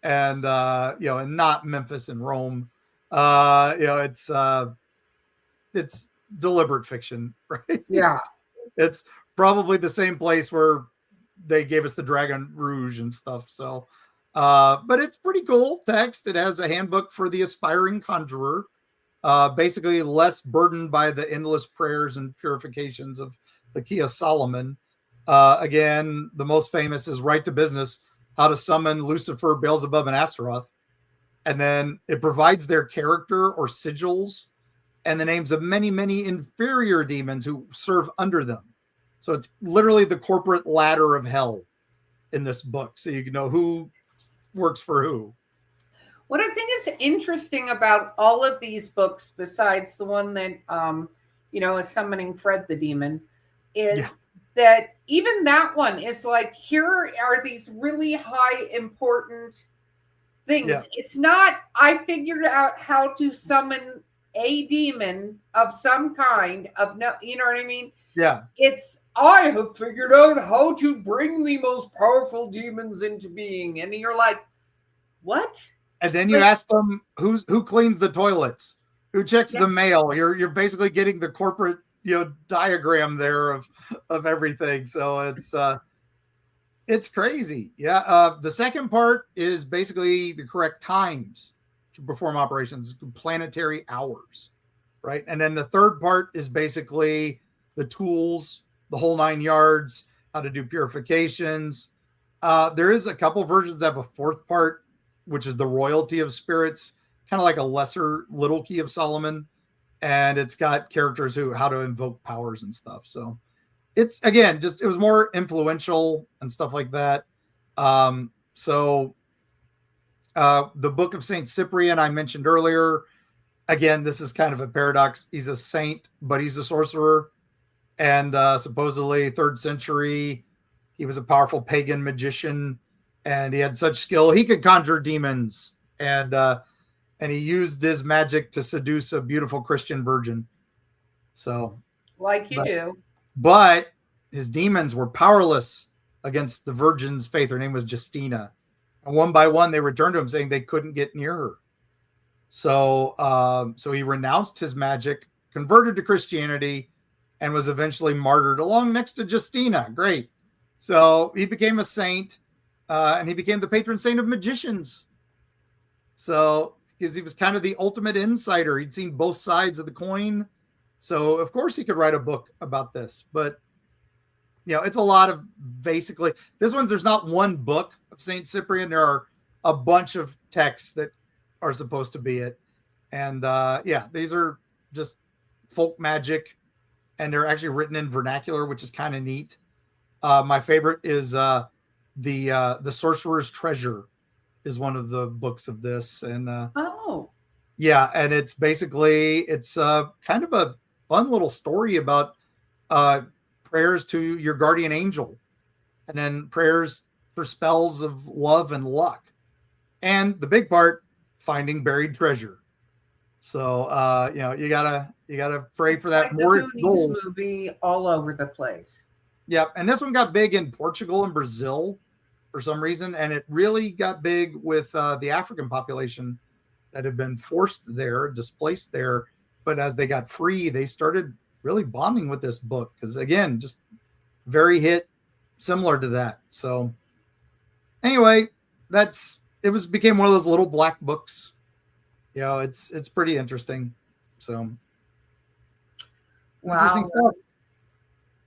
and and not Memphis and Rome. It's deliberate fiction, right? Yeah. It's probably the same place where they gave us the Dragon Rouge and stuff. So, but it's pretty cool text. It has a handbook for the aspiring conjurer, basically less burdened by the endless prayers and purifications of the Key of Solomon. Again, the most famous is Right to Business, how to summon Lucifer, Beelzebub, and Astaroth. And then it provides their character or sigils and the names of many, many inferior demons who serve under them. So it's literally the corporate ladder of hell in this book. So you can know who works for who. What I think is interesting about all of these books, besides the one that, is summoning Fred the demon, is that even that one is like, here are these really high important things. Yeah. It's not, I figured out how to summon a demon of some kind of, no, you know what I mean? Yeah. It's, I have figured out how to bring the most powerful demons into being. And you're like, what? And then you ask them who cleans the toilets, who checks the mail. You're basically getting the corporate diagram there of everything. So it's crazy. Yeah. The second part is basically the correct times to perform operations, planetary hours, right? And then the third part is basically the tools, the whole 9 yards, how to do purifications. There is a couple versions that have a fourth part, which is the royalty of spirits, kind of like a lesser little Key of Solomon. And it's got characters how to invoke powers and stuff. So it's, again, it was more influential and stuff like that. The Book of St. Cyprian I mentioned earlier. Again, this is kind of a paradox. He's a saint, but he's a sorcerer. And supposedly 3rd century, he was a powerful pagan magician. And he had such skill, he could conjure demons, and he used his magic to seduce a beautiful Christian virgin. So, like you do. But his demons were powerless against the virgin's faith. Her name was Justina, and one by one they returned to him, saying they couldn't get near her. So, so he renounced his magic, converted to Christianity, and was eventually martyred along next to Justina. Great. So he became a saint. And he became the patron saint of magicians. So, because he was kind of the ultimate insider, he'd seen both sides of the coin. So, of course, he could write a book about this. But, it's a lot of basically, there's not one book of St. Cyprian. There are a bunch of texts that are supposed to be it. And, these are just folk magic. And they're actually written in vernacular, which is kind of neat. My favorite is the Sorcerer's Treasure is one of the books of this. And and it's basically kind of a fun little story about prayers to your guardian angel, and then prayers for spells of love and luck, and the big part, finding buried treasure. So you gotta pray for that. Like the Goonies movie all over the place. Yeah, and this one got big in Portugal and Brazil for some reason, and it really got big with the African population that had been forced there, displaced there. But as they got free, they started really bonding with this book because, again, just very hit, similar to that. So anyway, that's became one of those little black books. It's pretty interesting. So interesting stuff.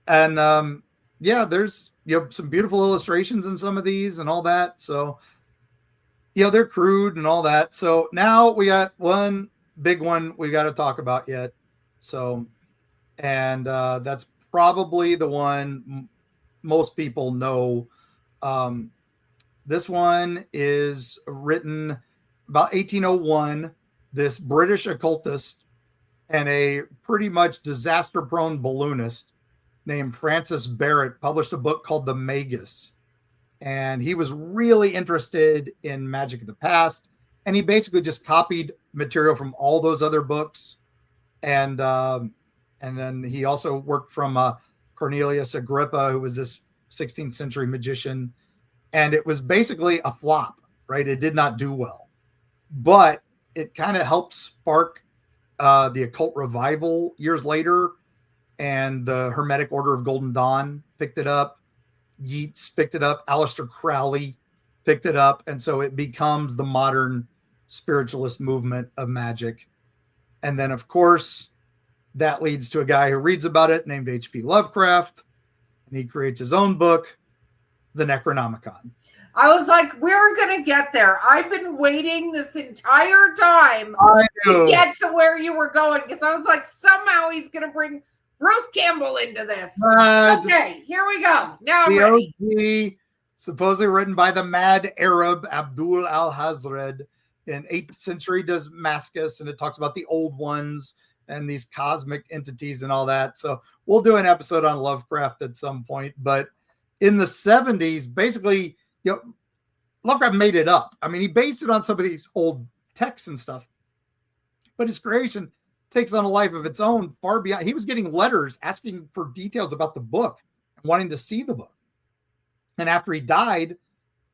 And there's some beautiful illustrations in some of these and all that. So they're crude and all that. So now we got one big one we got to talk about yet. So, and that's probably the one most people know. This one is written about 1801. This British occultist and a pretty much disaster-prone balloonist named Francis Barrett published a book called The Magus. And he was really interested in magic of the past. And he basically just copied material from all those other books. And then he also worked from Cornelius Agrippa, who was this 16th century magician. And it was basically a flop, right? It did not do well. But it kind of helped spark the occult revival years later. And the Hermetic Order of Golden Dawn picked it up. Yeats picked it up. Aleister Crowley picked it up. And so it becomes the modern spiritualist movement of magic. And then, of course, that leads to a guy who reads about it named H.P. Lovecraft. And he creates his own book, The Necronomicon. I was like, we're going to get there. I've been waiting this entire time to get to where you were going, because I was like, somehow he's going to bring Bruce Campbell into this. Okay, here we go. Now I'm ready. OG, supposedly written by the mad Arab Abdul al-Hazred in 8th century Damascus, and it talks about the old ones and these cosmic entities and all that. So we'll do an episode on Lovecraft at some point. But in the 70s, basically, Lovecraft made it up. I mean, he based it on some of these old texts and stuff, but his creation takes on a life of its own far beyond. He was getting letters asking for details about the book and wanting to see the book. And after he died,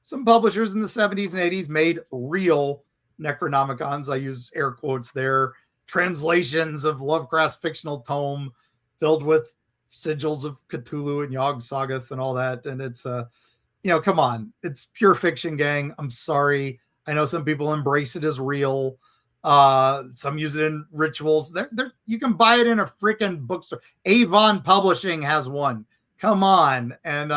some publishers in the 70s and 80s made real Necronomicons. I use air quotes there. Translations of Lovecraft's fictional tome filled with sigils of Cthulhu and Yog-Sothoth and all that. And it's, come on. It's pure fiction, gang. I'm sorry. I know some people embrace it as real. Some use it in rituals. You can buy it in a freaking bookstore. Avon Publishing has one. Come on. And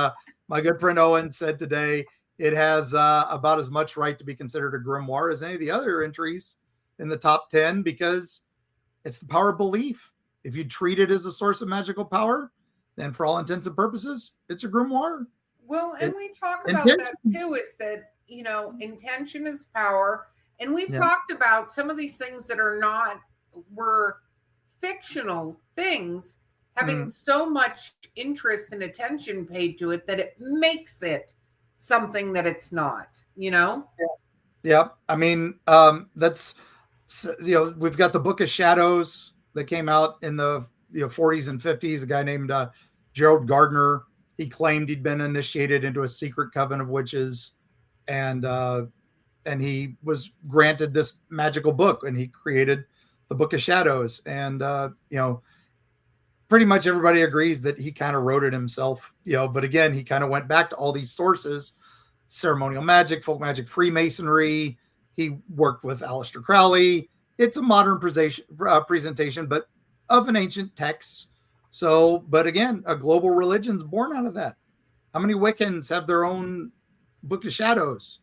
my good friend Owen said today it has about as much right to be considered a grimoire as any of the other entries in the top 10, because it's the power of belief. If you treat it as a source of magical power, then for all intents and purposes, it's a grimoire. Well, and we talk about that too, is that, intention is power. And we've talked about some of these things that were fictional things having so much interest and attention paid to it that it makes it something that it's not, Yeah. I mean, that's, we've got the Book of Shadows that came out in the 40s and 50s. A guy named Gerald Gardner, he claimed he'd been initiated into a secret coven of witches, and he was granted this magical book, and he created the Book of Shadows. And pretty much everybody agrees that he kind of wrote it himself. But again, he kind of went back to all these sources: ceremonial magic, folk magic, Freemasonry. He worked with Aleister Crowley. It's a modern presentation, but of an ancient text. So, but again, a global religion's born out of that. How many Wiccans have their own Book of Shadows?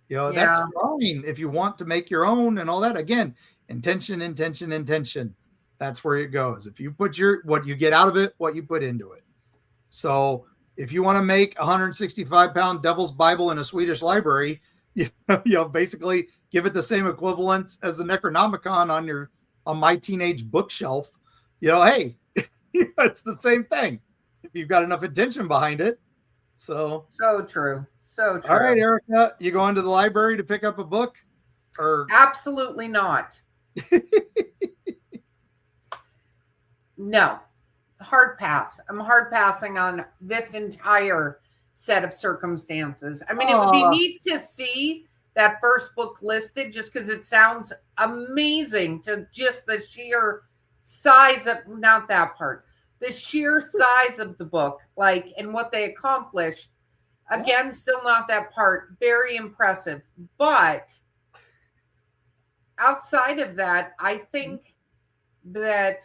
That's fine if you want to make your own and all that. Again, intention. That's where it goes. If you put what you get out of it, what you put into it. So if you want to make a 165-pound Devil's Bible in a Swedish library, basically give it the same equivalence as the Necronomicon on my teenage bookshelf. Hey, it's the same thing if you've got enough intention behind it. So true. All right, Erica, you going to the library to pick up a book? Or absolutely not. No. Hard pass. I'm hard passing on this entire set of circumstances. I mean, it would be neat to see that first book listed, just because it sounds amazing, to just the sheer size of, not that part, the sheer size of the book, and what they accomplished. Again, still not that part. Very impressive. But outside of that, I think that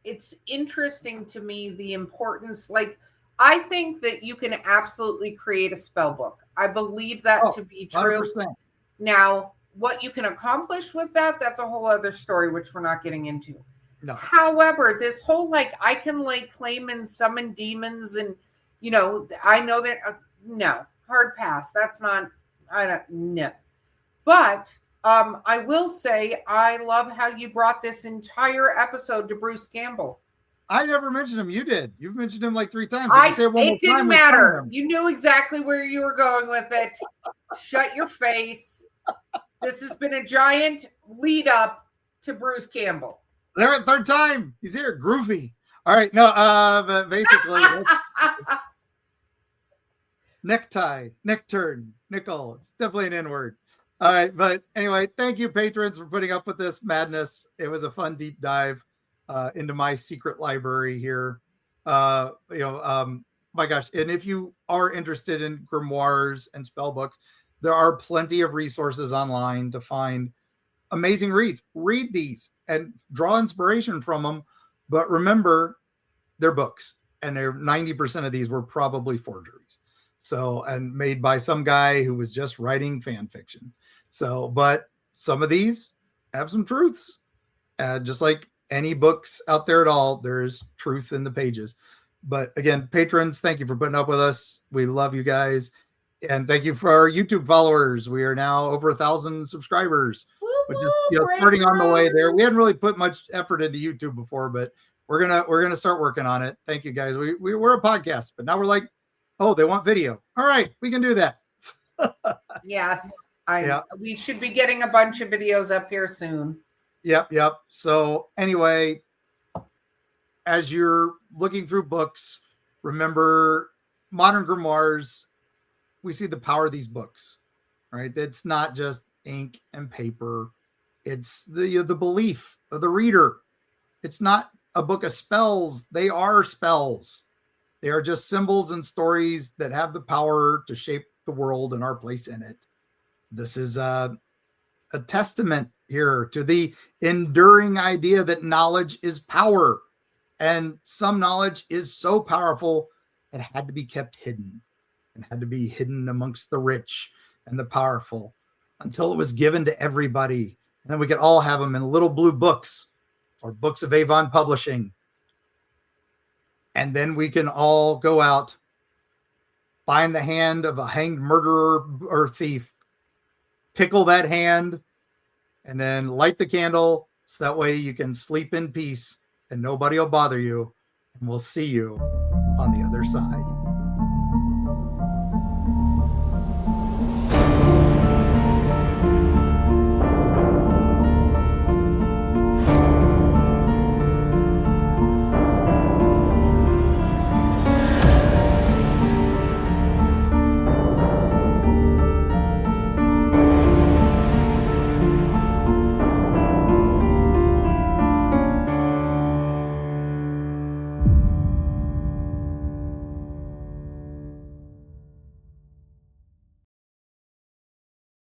it's interesting to me the importance. Like, I think that you can absolutely create a spell book. I believe that to be true. 100%. Now, what you can accomplish with that, that's a whole other story, which we're not getting into. No. However, this whole, like, I can lay claim and summon demons and, you know, I know that, no, hard pass. That's not, no. But I will say, I love how you brought this entire episode to Bruce Campbell. I never mentioned him. You did. You've mentioned him like 3 times. It didn't matter. You knew exactly where you were going with it. Shut your face. This has been a giant lead up to Bruce Campbell. There, 3rd time. He's here. Groovy. All right. No, but basically, necktie, neckturn, nickel. It's definitely an N-word. All right. But anyway, thank you, patrons, for putting up with this madness. It was a fun deep dive into my secret library here. My gosh. And if you are interested in grimoires and spell books, there are plenty of resources online to find amazing reads. Read these and draw inspiration from them. But remember, they're books, and 90% of these were probably forgeries. So, and made by some guy who was just writing fan fiction. So, but some of these have some truths. Just like any books out there at all, there's truth in the pages. But again, patrons, thank you for putting up with us. We love you guys. And thank you for our YouTube followers. We are now over 1,000 subscribers, which is starting on the way there. We hadn't really put much effort into YouTube before, but we're gonna start working on it. Thank you guys. We're a podcast, but now we're like, oh, they want video. All right, we can do that. Yes, we should be getting a bunch of videos up here soon. Yep. So anyway, as you're looking through books, remember modern grimoires. We see the power of these books, right? It's not just ink and paper. It's the belief of the reader. It's not a book of spells. They are spells. They are just symbols and stories that have the power to shape the world and our place in it. This is a testament here to the enduring idea that knowledge is power. And some knowledge is so powerful, it had to be kept hidden. And had to be hidden amongst the rich and the powerful until it was given to everybody. And then we could all have them in little blue books or books of Avon Publishing. And then we can all go out, find the hand of a hanged murderer or thief, pickle that hand, and then light the candle so that way you can sleep in peace and nobody will bother you. And we'll see you on the other side.